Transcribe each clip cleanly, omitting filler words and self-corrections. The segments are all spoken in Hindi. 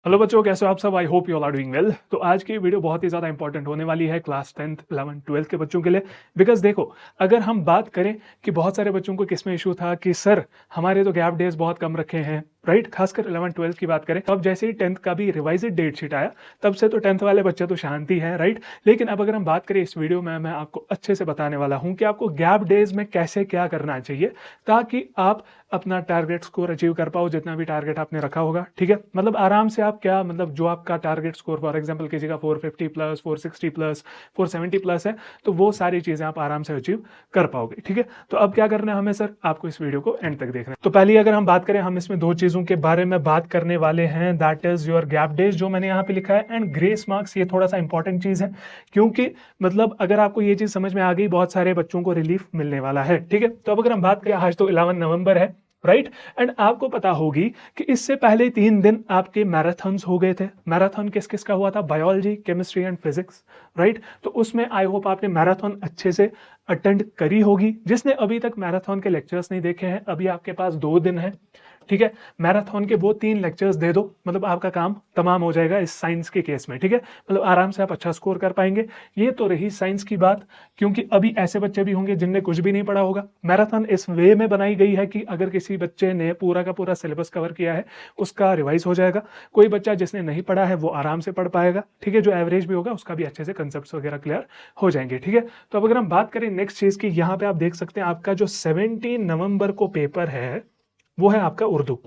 हेलो बच्चों, कैसे हो आप सब। I hope you all are doing well. तो आज की वीडियो बहुत ही ज़्यादा इंपॉर्टेंट होने वाली है क्लास 10th 11th 12th के बच्चों के लिए। बिकॉज देखो, अगर हम बात करें कि बहुत सारे बच्चों को किस में इशू था कि सर हमारे तो गैप डेज बहुत कम रखे हैं, राइट। खासकर 11th 12th की बात करें, अब जैसे ही 10th का भी रिवाइजेड डेट शीट आया तब से तो 10th वाले बच्चे तो शांति है, राइट। लेकिन अब अगर हम बात करें इस वीडियो में, मैं आपको अच्छे से बताने वाला हूँ कि आपको गैप डेज में कैसे क्या करना चाहिए ताकि आप अपना टारगेट स्कोर अचीव कर पाओ, जितना भी टारगेट आपने रखा होगा, ठीक है। मतलब आराम से आप क्या, मतलब जो आपका टारगेट स्कोर फॉर एग्जांपल किसी का 450 प्लस 460 प्लस 470 प्लस है, तो वो सारी चीजें आप आराम से अचीव कर पाओगे, ठीक है। तो अब क्या करना है हमें सर, आपको इस वीडियो को एंड तक देखना है। तो पहले अगर हम बात करें, हम इसमें दो चीजों के बारे में बात करने वाले हैं, that is your gap days जो मैंने यहाँ पे लिखा है, एंड ग्रेस मार्क्स। ये थोड़ा सा इंपॉर्टेंट चीज है क्योंकि मतलब अगर आपको ये चीज समझ में आ गई, बहुत सारे बच्चों को रिलीफ मिलने वाला है, ठीक है। तो अब अगर हम बात करें, आज तो 11 नवंबर है, राइट। एंड आपको पता होगी कि इससे पहले 3 दिन आपके मैराथन्स हो गए थे। मैराथन किस किस का हुआ था? Biology, chemistry and physics, right. तो उसमें आई होप आपने मैराथन अच्छे से अटेंड करी होगी। जिसने अभी तक मैराथन के लेक्चर्स नहीं देखे हैं, अभी आपके पास 2 दिन है, ठीक है। मैराथन के वो 3 लेक्चर्स दे दो, मतलब आपका काम तमाम हो जाएगा इस साइंस के केस में, ठीक है। मतलब आराम से आप अच्छा स्कोर कर पाएंगे। ये तो रही साइंस की बात, क्योंकि अभी ऐसे बच्चे भी होंगे जिनने कुछ भी नहीं पढ़ा होगा। मैराथन इस वे में बनाई गई है कि अगर किसी बच्चे ने पूरा का पूरा सिलेबस कवर किया है, उसका रिवाइज हो जाएगा। कोई बच्चा जिसने नहीं पढ़ा है वो आराम से पढ़ पाएगा, ठीक है। जो एवरेज भी होगा उसका भी अच्छे से कंसेप्ट वगैरह क्लियर हो जाएंगे, ठीक है। तो अब अगर हम बात करें नेक्स्ट चीज की, यहाँ पे आप देख सकते हैं आपका जो 17 नवंबर को पेपर है वो है आपका उर्दू,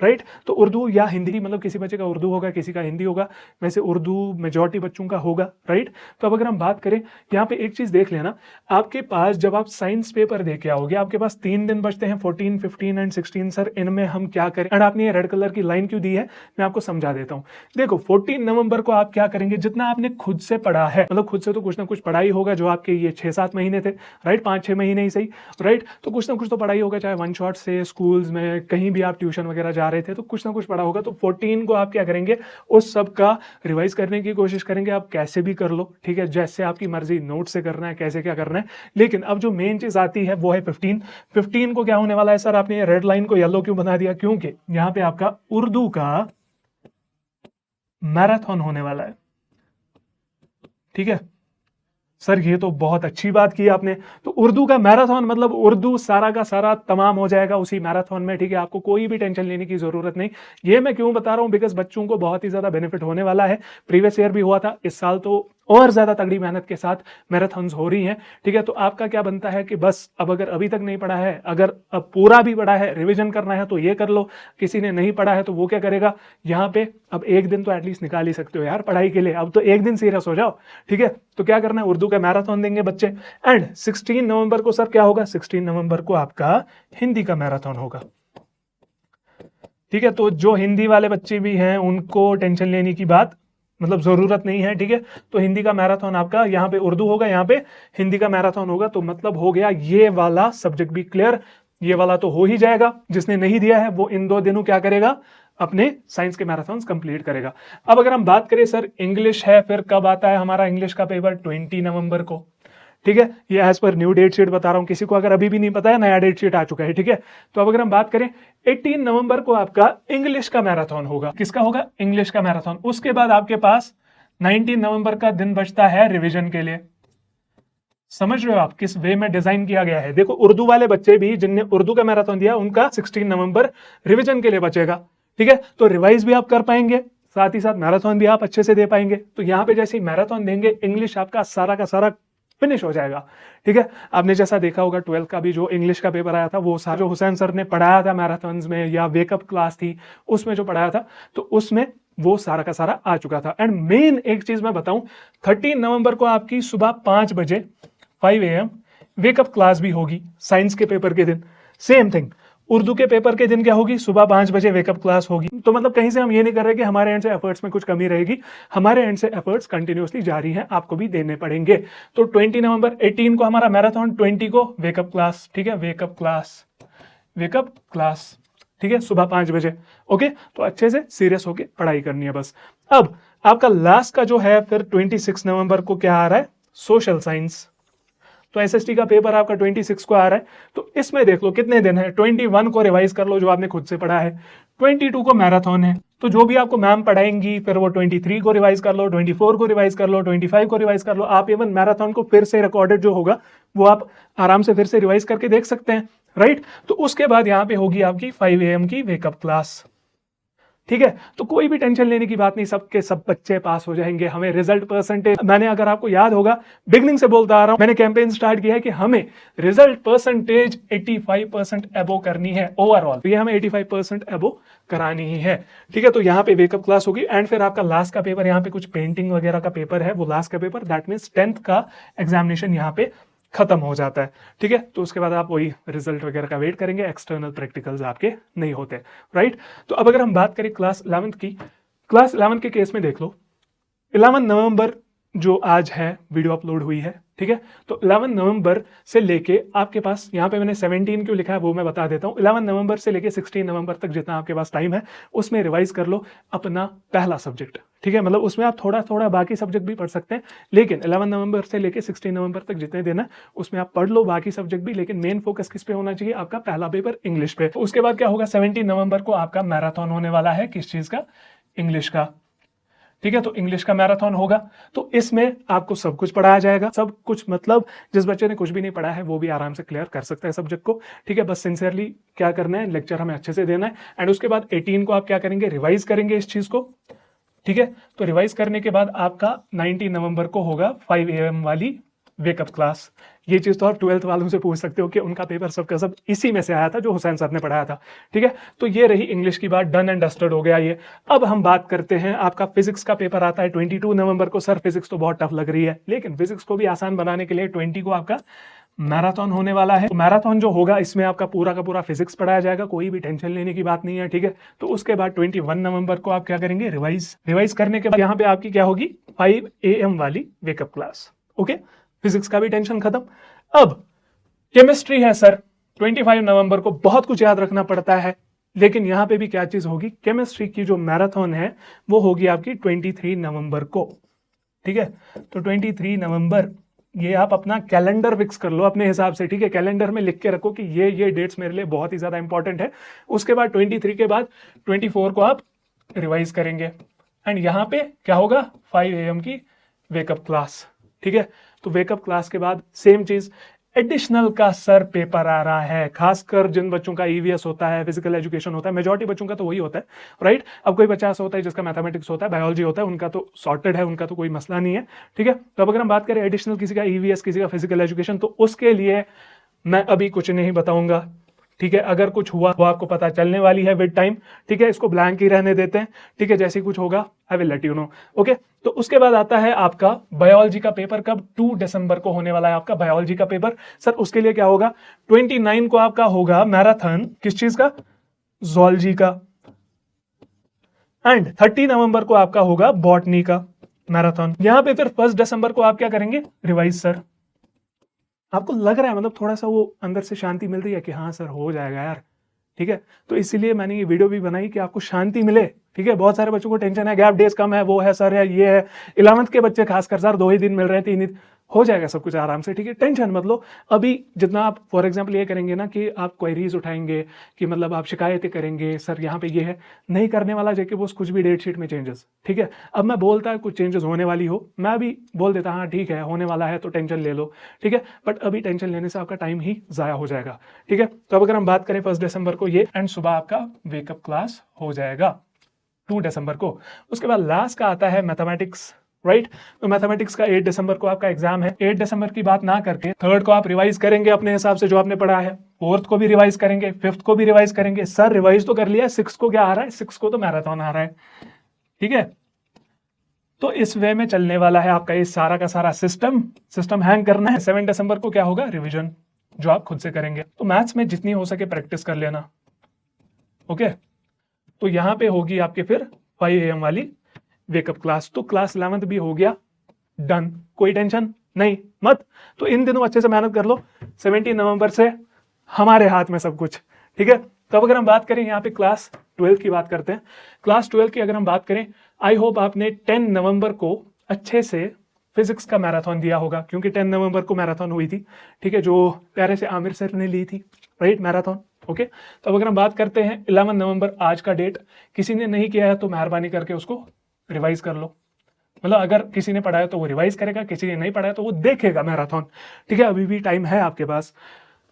राइट। तो उर्दू या हिंदी, मतलब किसी बच्चे का उर्दू होगा, किसी का हिंदी होगा। वैसे उर्दू मेजॉरिटी बच्चों का होगा, राइट। तो अब अगर हम बात करें, यहाँ पे एक चीज देख लेना, आपके पास जब आप साइंस पेपर दे के आओगे, आपके पास 3 दिन बचते हैं, 14, 15 एंड 16। सर इनमें हम क्या करें? एंड आपने ये रेड कलर की लाइन क्यों दी है, मैं आपको समझा देता हूँ। देखो 14 नवंबर को आप क्या करेंगे, जितना आपने खुद से पढ़ा है, मतलब खुद से तो कुछ ना कुछ पढ़ाई होगा, जो आपके ये 6-7 महीने थे, राइट, 5-6 महीने ही सही, राइट। तो कुछ ना कुछ तो पढ़ाई होगा, चाहे वन शॉट से, स्कूल्स में, कहीं भी आप ट्यूशन वगैरह जा रहे थे तो कुछ ना कुछ पढ़ा होगा। तो 14 को आप क्या करेंगे, उस सब का रिवाइज करने की कोशिश करेंगे। आप कैसे भी कर लो, ठीक है, जैसे आपकी मर्जी, नोट से करना है, कैसे क्या करना है। लेकिन अब जो मेन चीज आती है वो है 15 को क्या होने वाला है। सर आपने ये रेड लाइन को येलो क्यों बना दिया? क्योंकि यहां पे आपका उर्दू का मैराथन होने वाला है, ठीक है। सर ये तो बहुत अच्छी बात की आपने। तो उर्दू का मैराथन मतलब उर्दू सारा का सारा तमाम हो जाएगा उसी मैराथन में, ठीक है। आपको कोई भी टेंशन लेने की जरूरत नहीं। ये मैं क्यों बता रहा हूं, बिकॉज बच्चों को बहुत ही ज्यादा बेनिफिट होने वाला है। प्रीवियस ईयर भी हुआ था, इस साल तो और ज्यादा तगड़ी मेहनत के साथ मैराथन्स हो रही हैं, ठीक है। तो आपका क्या बनता है कि बस अब अगर अभी तक नहीं पढ़ा है, अगर अब पूरा भी पढ़ा है, रिविजन करना है तो ये कर लो। किसी ने नहीं पढ़ा है तो वो क्या करेगा, यहाँ पे अब एक दिन तो एटलीस्ट निकाल ही सकते हो यार पढ़ाई के लिए। अब तो एक दिन सीरियस हो जाओ, ठीक है। तो क्या करना है, उर्दू का मैराथन देंगे बच्चे। एंड 16 नवंबर को सर क्या होगा, 16 नवंबर को आपका हिंदी का मैराथन होगा, ठीक है। तो जो हिंदी वाले बच्चे भी हैं उनको टेंशन लेने की बात मतलब जरूरत नहीं है, ठीक है। तो हिंदी का मैराथन आपका, यहाँ पे उर्दू होगा, यहाँ पे हिंदी का मैराथन होगा। तो मतलब हो गया ये वाला सब्जेक्ट भी क्लियर। ये वाला तो हो ही जाएगा। जिसने नहीं दिया है वो इन 2 दिनों क्या करेगा, अपने साइंस के मैराथन कंप्लीट करेगा। अब अगर हम बात करें सर इंग्लिश है, फिर कब आता है हमारा इंग्लिश का पेपर? 20 नवंबर को, ठीक है। ये as per new date sheet बता रहा हूं, किसी को अगर अभी भी नहीं पता है, नया डेट शीट आ चुका है, ठीक है। तो अब अगर हम बात करें, 18 नवंबर को आपका इंग्लिश का मैराथन होगा। किसका होगा? इंग्लिश का मैराथन। उसके बाद आपके पास 19 नवंबर का दिन बचता है रिवीजन के लिए। समझ रहे हो आप किस वे में डिजाइन किया गया है? देखो उर्दू वाले बच्चे भी जिनने उर्दू का मैराथन दिया, उनका 16 नवंबर रिवीजन के लिए बचेगा, ठीक है। तो रिवाइज भी आप कर पाएंगे, साथ ही साथ मैराथन भी आप अच्छे से दे पाएंगे। तो यहां पे जैसे ही मैराथन देंगे, इंग्लिश आपका सारा का सारा फिनिश हो जाएगा, ठीक है। आपने जैसा देखा होगा 12th का भी जो इंग्लिश का पेपर आया था, वो सारा जो हुसैन सर ने पढ़ाया था मैराथन में, या वेकअप क्लास थी उसमें जो पढ़ाया था, तो उसमें वो सारा का सारा आ चुका था। एंड मेन एक चीज मैं बताऊं, 13 नवंबर को आपकी सुबह 5 बजे 5 AM वेकअप क्लास भी होगी साइंस के पेपर के दिन। सेम थिंग उर्दू के पेपर के दिन क्या होगी, सुबह 5 बजे वेकअप क्लास होगी। तो मतलब कहीं से हम ये नहीं कर रहे कि हमारे एंड से एफर्ट्स में कुछ कमी रहेगी, हमारे एंड से एफर्ट्स कंटिन्यूअसली जारी हैं, आपको भी देने पड़ेंगे। तो 20 नवंबर, 18 को हमारा मैराथन, 20 को वेकअप क्लास, ठीक है। वेकअप क्लास, ठीक है, सुबह 5 बजे। ओके, तो अच्छे से सीरियस होके पढ़ाई करनी है बस। अब आपका लास्ट का जो है फिर 26 नवंबर को क्या आ रहा है, सोशल साइंस। तो एसएसटी का पेपर आपका 26 को आ रहा है। तो इसमें देख लो कितने दिन है, 21 को रिवाइज कर लो जो आपने खुद से पढ़ा है, 22 को मैराथन है, तो जो भी आपको मैम पढ़ाएंगी फिर वो 23 को रिवाइज कर लो, 24 को रिवाइज कर लो, 25 को रिवाइज कर लो। आप इवन मैराथन को फिर से रिकॉर्डेड जो होगा वो आप आराम से फिर से रिवाइज करके देख सकते हैं, राइट। तो उसके बाद यहाँ पे होगी आपकी 5 AM की वेकअप क्लास, ठीक है। तो कोई भी टेंशन लेने की बात नहीं, सबके सब बच्चे पास हो जाएंगे। हमें रिजल्ट परसेंटेज, मैंने अगर आपको याद होगा बिगनिंग से बोलता आ रहा हूं, मैंने कैंपेन स्टार्ट किया है कि हमें रिजल्ट परसेंटेज 85% एबो करनी है ओवरऑल। तो ये हमें 85% एबो करानी ही है, ठीक है। तो यहाँ पे वेकअप क्लास होगी एंड फिर आपका लास्ट का पेपर, यहाँ पे कुछ पेंटिंग वगैरह का पेपर है, वो लास्ट का पेपर, दैट मीन्स 10th का एग्जामिनेशन यहाँ पे खत्म हो जाता है, ठीक है। तो उसके बाद आप वही रिजल्ट वगैरह का वेट करेंगे, एक्सटर्नल प्रैक्टिकल्स आपके नहीं होते, राइट। तो अब अगर हम बात करें क्लास 11th की, क्लास 11th के केस में देख लो 11 नवंबर जो आज है वीडियो अपलोड हुई है, ठीक है। तो 11 नवंबर से लेके आपके पास, यहाँ पे मैंने 17 क्यों लिखा है वो मैं बता देता हूँ। 11 नवंबर से लेके 16 नवंबर तक जितना आपके पास टाइम है उसमें रिवाइज कर लो अपना पहला सब्जेक्ट, ठीक है। मतलब उसमें आप थोड़ा थोड़ा बाकी सब्जेक्ट भी पढ़ सकते हैं, लेकिन 11 नवंबर से लेके 16 नवंबर तक जितने दिन है उसमें आप पढ़ लो बाकी सब्जेक्ट भी, लेकिन मेन फोकस किस पे होना चाहिए, आपका पहला पेपर इंग्लिश पे। तो उसके बाद क्या होगा, 17 नवंबर को आपका मैराथन होने वाला है, किस चीज का, इंग्लिश का, ठीक है। तो इंग्लिश का मैराथन होगा, तो इसमें आपको सब कुछ पढ़ाया जाएगा, सब कुछ मतलब जिस बच्चे ने कुछ भी नहीं पढ़ा है वो भी आराम से क्लियर कर सकता है सब्जेक्ट को, ठीक है। बस सिंसियरली क्या करना है, लेक्चर हमें अच्छे से देना है एंड उसके बाद 18 को आप क्या करेंगे, रिवाइज करेंगे इस चीज को, ठीक है। तो रिवाइज करने के बाद आपका 19 नवंबर को होगा 5 AM वाली वेकअप क्लास। ये चीज तो आप 12th वालों से पूछ सकते हो कि उनका पेपर सबका सब इसी में से आया था जो हुसैन सर ने पढ़ाया था, ठीक है। तो ये रही इंग्लिश की बात, डन एंड डस्टेड हो गया ये। अब हम बात करते हैं, आपका फिजिक्स का पेपर आता है 22 नवंबर को। सर फिजिक्स तो बहुत टफ लग रही है, लेकिन फिजिक्स को भी आसान बनाने के लिए 20 को आपका मैराथन होने वाला है। तो मैराथन जो होगा इसमें आपका पूरा का पूरा फिजिक्स पढ़ाया जाएगा, कोई भी टेंशन लेने की बात नहीं है, ठीक है। तो उसके बाद 21 नवंबर को आप क्या करेंगे, रिवाइज करने के बाद यहाँ पे आपकी क्या होगी, 5 AM वाली वेकअप क्लास, ओके। फिजिक्स का भी टेंशन खत्म। अब केमिस्ट्री है सर, 25 नवंबर को, बहुत कुछ याद रखना पड़ता है, लेकिन यहां पे भी क्या चीज होगी, केमिस्ट्री की जो मैराथन है वो होगी आपकी 23 नवंबर को, ठीक है। तो 23 नवंबर ये आप अपना कैलेंडर फिक्स कर लो अपने हिसाब से, ठीक है। कैलेंडर में लिख के रखो कि ये डेट्स मेरे लिए बहुत ही ज्यादा इंपॉर्टेंट है। उसके बाद 23 के बाद 24 को आप रिवाइज करेंगे एंड यहां पे क्या होगा, 5 AM की वेकअप क्लास, ठीक है। तो वेकअप क्लास के बाद सेम चीज, एडिशनल का सर पेपर आ रहा है, खासकर जिन बच्चों का EVS होता है, फिजिकल एजुकेशन होता है, मेजॉरिटी बच्चों का तो वही होता है, राइट। अब कोई बच्चा ऐसा होता है जिसका मैथमेटिक्स होता है, बायोलॉजी होता है, उनका तो सॉर्टेड है, उनका तो कोई मसला नहीं है, ठीक है। तो अब अगर हम बात करें एडिशनल किसी का EVS, किसी का फिजिकल एजुकेशन, तो उसके लिए मैं अभी कुछ नहीं बताऊंगा, ठीक है। अगर कुछ हुआ वो आपको पता चलने वाली है विद टाइम, ठीक है। इसको ब्लैंक ही रहने देते हैं, ठीक है। जैसे ही कुछ होगा I will let you know, okay. तो उसके बाद आता है आपका बायोलॉजी का पेपर, कब, 2 दिसंबर को होने वाला है आपका बायोलॉजी का पेपर। सर उसके लिए क्या होगा, 29 को आपका होगा मैराथन, किस चीज का, जूलॉजी का, एंड 30 नवंबर को आपका होगा बॉटनी का मैराथन। यहां पे फिर 1 दिसंबर को आप क्या करेंगे, रिवाइज। सर आपको लग रहा है मतलब थोड़ा सा वो अंदर से शांति मिल रही है कि हाँ सर हो जाएगा यार, ठीक है। तो इसीलिए मैंने ये वीडियो भी बनाई कि आपको शांति मिले, ठीक है। बहुत सारे बच्चों को टेंशन है, गैप डेज कम है, वो है सर, है ये है। 11th के बच्चे खासकर सर 2 ही दिन मिल रहे हैं, 3 दिन, हो जाएगा सब कुछ आराम से, ठीक है। टेंशन मत लो। अभी जितना आप फॉर एग्जांपल ये करेंगे ना कि आप क्वेरीज उठाएंगे, कि मतलब आप शिकायतें करेंगे, सर यहाँ पे ये है, नहीं करने वाला जेके बोस कुछ भी डेट शीट में चेंजेस, ठीक है। अब मैं बोलता है कुछ चेंजेस होने वाली हो, मैं अभी बोल देता हाँ ठीक है होने वाला है तो टेंशन ले लो, ठीक है। बट अभी टेंशन लेने से आपका टाइम ही जाया हो जाएगा, ठीक है। तो अब अगर हम बात करें 1 दिसंबर को ये, एंड सुबह आपका वेकअप क्लास हो जाएगा 2 दिसंबर को। उसके बाद लास्ट का आता है मैथमेटिक्स, राइट। तो मैथमेटिक्स का 8 दिसंबर को आपका एग्जाम है। 8 दिसंबर की बात ना करके 3rd को आप रिवाइज करेंगे अपने हिसाब से जो आपने पढ़ा है, 4th को भी रिवाइज करेंगे, 5th को भी रिवाइज करेंगे। सर रिवाइज तो कर लिया, 6 को क्या आ रहा है, 6 को तो मैराथन आ रहा है, ठीक है। तो इस वे में चलने वाला है आपका ये सारा का सारा सिस्टम हैंग करना है। 7 दिसंबर को क्या होगा, रिविजन, जो आप खुद से करेंगे। तो मैथ्स में जितनी हो सके प्रैक्टिस कर लेना, ओके। तो यहां पे होगी आपके फिर 5 AM वाली वेकअप क्लास। तो क्लास 11th भी हो गया डन, कोई टेंशन नहीं मत। तो इन दिनों अच्छे से मेहनत कर लो, 17 नवंबर से हमारे हाथ में सब कुछ, ठीक है। तो अब अगर हम बात करें यहाँ पे क्लास 12 की बात करते हैं। क्लास 12 की अगर हम बात करें, आई होप आपने 10 नवंबर को अच्छे से फिजिक्स का मैराथन दिया होगा, क्योंकि 10 नवंबर को मैराथन हुई थी, ठीक है, जो प्यारे से आमिर सर ने ली थी, राइट, मैराथन। ओके, तो अब अगर हम बात करते हैं 11 नवंबर आज का डेट, किसी ने नहीं किया है तो मेहरबानी करके उसको रिवाइज कर लो। मतलब अगर किसी ने पढ़ा है तो वो रिवाइज करेगा, किसी ने नहीं पढ़ा है तो वो देखेगा मैराथन। ठीक है, अभी भी टाइम है आपके पास।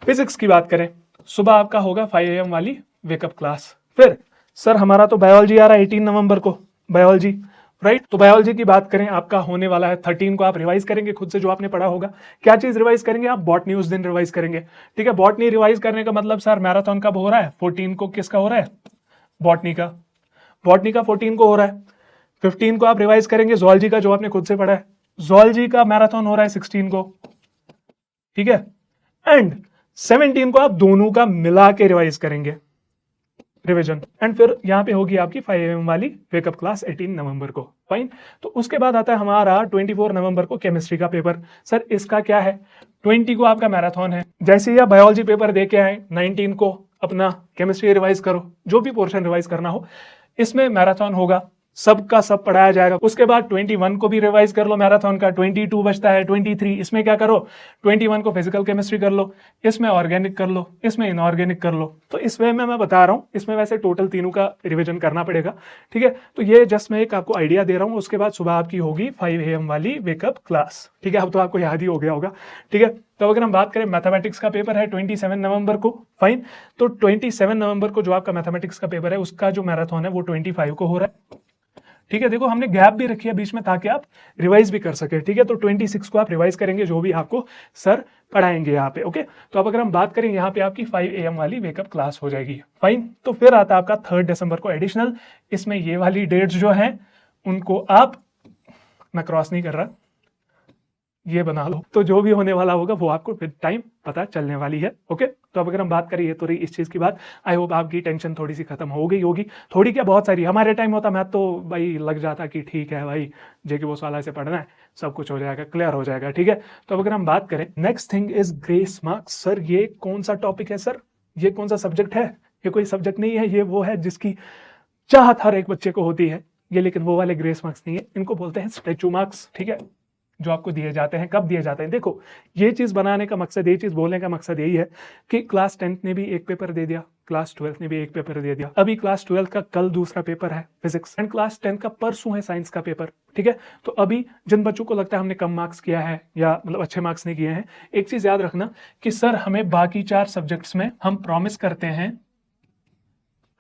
फिजिक्स की बात करें, सुबह आपका होगा 5 AM वाली वेकअप क्लास। फिर सर हमारा तो बायोलॉजी आ रहा है 18 नवंबर को, बायोलॉजी, राइट। तो बायोलॉजी की बात करें, आपका होने वाला है 13 को। आप रिवाइज करेंगे खुद से जो आपने पढ़ा होगा। क्या चीज रिवाइज करेंगे आप? बॉटनी उस दिन रिवाइज करेंगे। ठीक है, बॉटनी रिवाइज करने का मतलब सर मैराथन कब हो रहा है? 14 को। किसका हो रहा है? बॉटनी का। बॉटनी का 14 को हो रहा है। 15 को आप रिवाइज करेंगे जूलॉजी का, जो आपने खुद से पढ़ा है। जूलॉजी का मैराथन हो रहा है 16 को। ठीक है, एंड 17 को आप दोनों का मिला के रिवाइज करेंगे, रिवीजन। एंड फिर यहां पे होगी आपकी 5 AM वाली वेकअप क्लास 18 नवंबर को। फाइन। तो उसके बाद आता है हमारा 24 नवंबर को केमिस्ट्री का पेपर। सर इसका क्या है? 20 को आपका मैराथन है। जैसे ही आप बायोलॉजी पेपर दे के आए, 19 को अपना केमिस्ट्री रिवाइज करो, जो भी पोर्शन रिवाइज करना हो। इसमें मैराथन होगा, सबका सब पढ़ाया जाएगा। उसके बाद 21 को भी रिवाइज कर लो मैराथन का। 22 बचता है, 23 इसमें क्या करो? 21 को फिजिकल केमिस्ट्री कर लो, इसमें ऑर्गेनिक कर लो, इसमें इनऑर्गेनिक कर लो। तो इस वे में मैं बता रहा हूँ, इसमें वैसे टोटल तीनों का रिवीजन करना पड़ेगा। ठीक है, तो ये जस्ट मैं एक आपको आइडिया दे रहा हूँ। उसके बाद सुबह आपकी होगी 5 AM वाली वेकअप क्लास। ठीक है, अब तो आपको याद ही हो गया होगा। ठीक है, तो अगर हम बात करें मैथमेटिक्स का पेपर है 27 नवंबर को। फाइन। तो 27 नवंबर को जो आपका मैथमेटिक्स का पेपर है, उसका जो मैराथन है वो 25 को हो रहा है। ठीक है, देखो हमने गैप भी रखी है बीच में ताकि आप रिवाइज भी कर सके। ठीक है, तो 26 को आप रिवाइज करेंगे जो भी आपको सर पढ़ाएंगे यहाँ पे। ओके, तो अब अगर हम बात करें, यहाँ पे आपकी 5 AM वाली वेकअप क्लास हो जाएगी। फाइन। तो फिर आता है आपका 3 दिसंबर को एडिशनल। इसमें ये वाली डेट्स जो है उनको आप, मैं क्रॉस नहीं कर रहा, ये बना लो। तो जो भी होने वाला होगा वो आपको फिर टाइम पता चलने वाली है। ओके, तो अब अगर हम बात करें, ये तो रही इस चीज की बात। आई होप आपकी टेंशन थोड़ी सी खत्म हो गई होगी। थोड़ी क्या, बहुत सारी। हमारे टाइम होता मैं तो भाई लग जाता कि ठीक है भाई, जे के वो साला से पढ़ना है, सब कुछ हो जाएगा, क्लियर हो जाएगा। ठीक है, तो अब अगर हम बात करें, next thing is grace marks. Sir ये कौन सा टॉपिक है सर? ये कौन सा सब्जेक्ट है? ये कोई सब्जेक्ट नहीं है, ये वो है जिसकी चाहत हर एक बच्चे को होती है ये। लेकिन वो वाले ग्रेस मार्क्स नहीं है, इनको बोलते हैं स्टैचू मार्क्स। ठीक है, जो आपको दिए जाते हैं। कब दिए जाते हैं? देखो, ये चीज बनाने का मकसद, ये चीज बोलने का मकसद यही है कि क्लास 10th ने भी एक पेपर दे दिया, क्लास 12th ने भी एक पेपर दे दिया। अभी क्लास 12th का कल दूसरा पेपर है फिजिक्स, एंड क्लास 10th का परसों है साइंस का पेपर। ठीक है, तो अभी जिन बच्चों को लगता है हमने कम मार्क्स किया है या मतलब अच्छे मार्क्स नहीं किए हैं, एक चीज याद रखना कि सर हमें बाकी 4 सब्जेक्ट्स में हम प्रॉमिस करते हैं,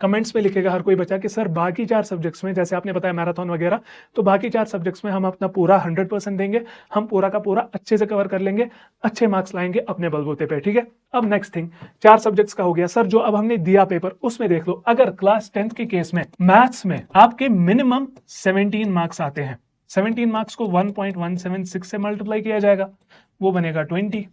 कमेंट्स में लिखेगा हर कोई बच्चा कि सर बाकी 4 सब्जेक्ट्स में, जैसे आपने बताया मैराथन वगैरह, तो बाकी 4 सब्जेक्ट्स में हम अपना पूरा 100% देंगे, हम पूरा का पूरा अच्छे से कवर कर लेंगे, अच्छे मार्क्स लाएंगे अपने बलबूते पे। ठीक है, अब नेक्स्ट थिंग, 4 सब्जेक्ट्स का हो गया। सर जो अब हमने दिया पेपर, उसमें देख लो, अगर क्लास 10th के केस में मैथ्स में आपके मिनिमम 17 मार्क्स आते हैं, 17 मार्क्स को 1.176 से मल्टीप्लाई किया जाएगा, वो बनेगा 20।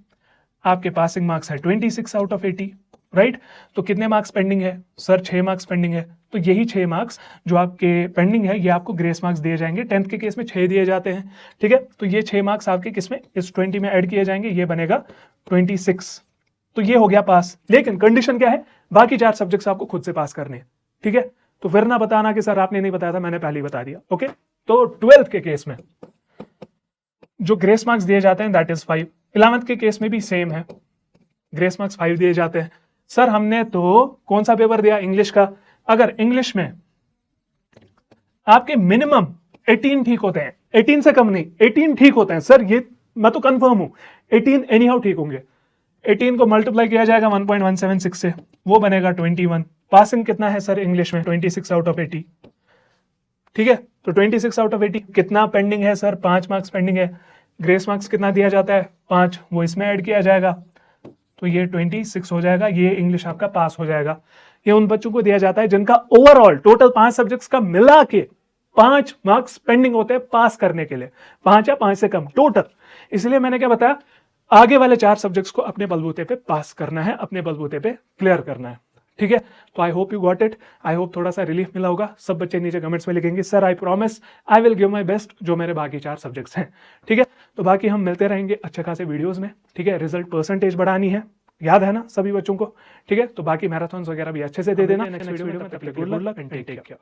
आपके पासिंग मार्क्स है 26 आउट ऑफ 80। राइट, तो कितने मार्क्स पेंडिंग है सर? 6 मार्क्स पेंडिंग है। तो यही 6 मार्क्स जो आपके पेंडिंग है, ये आपको ग्रेस मार्क्स दिए जाएंगे। 10th के केस में 6 दिए जाते हैं। ठीक है, तो ये 6 मार्क्स आपके किसमें, इस 20 में ऐड किए जाएंगे, ये बनेगा 26। तो ये हो गया पास। लेकिन कंडीशन क्या है? बाकी 4 सब्जेक्ट्स आपको खुद से पास करने हैं। ठीक है, तो फिर ना बताना कि सर आपने नहीं बताया था, मैंने पहले ही बता दिया। ओके, तो 12th के केस में जो ग्रेस मार्क्स दिए जाते हैं दैट इज 5। 11th के केस में भी सेम है, ग्रेस मार्क्स 5 दिए जाते हैं। सर हमने तो कौन सा पेपर दिया? इंग्लिश का। अगर इंग्लिश में आपके मिनिमम 18 ठीक होते हैं, 18 से कम नहीं, 18 ठीक होते हैं सर, ये मैं तो कंफर्म हूं, 18 एनी हाउ ठीक होंगे। 18 को मल्टीप्लाई किया जाएगा 1.176 से, वो बनेगा 21। पासिंग कितना है सर इंग्लिश में? 26 आउट ऑफ 80। ठीक है, तो 26 आउट ऑफ 80। कितना पेंडिंग है सर? 5 मार्क्स पेंडिंग है। ग्रेस मार्क्स कितना दिया जाता है? 5, वो इसमें ऐड किया जाएगा, तो ये 26 हो जाएगा। ये इंग्लिश आपका पास हो जाएगा। ये उन बच्चों को दिया जाता है जिनका ओवरऑल टोटल 5 सब्जेक्ट्स का मिला के 5 मार्क्स पेंडिंग होते हैं पास करने के लिए, 5 या 5 से कम टोटल। इसलिए मैंने क्या बताया, आगे वाले 4 सब्जेक्ट्स को अपने बलबूते पे पास करना है, अपने बलबूते पे क्लियर करना है। ठीक है, तो आई hope you got it. I hope थोड़ा सा रिलीफ मिला होगा। सब बच्चे नीचे कमेंट्स में लिखेंगे sir I promise I will give my best, जो मेरे बाकी 4 सब्जेक्ट्स हैं। ठीक है, तो बाकी हम मिलते रहेंगे अच्छे खासे वीडियोस में। ठीक है, रिजल्ट परसेंटेज बढ़ानी है, याद है ना सभी बच्चों को। ठीक है, तो बाकी मैराथन वगैरह भी अच्छे से दे देना। नेक्स्ट वीडियो में, तब तक good luck and take care.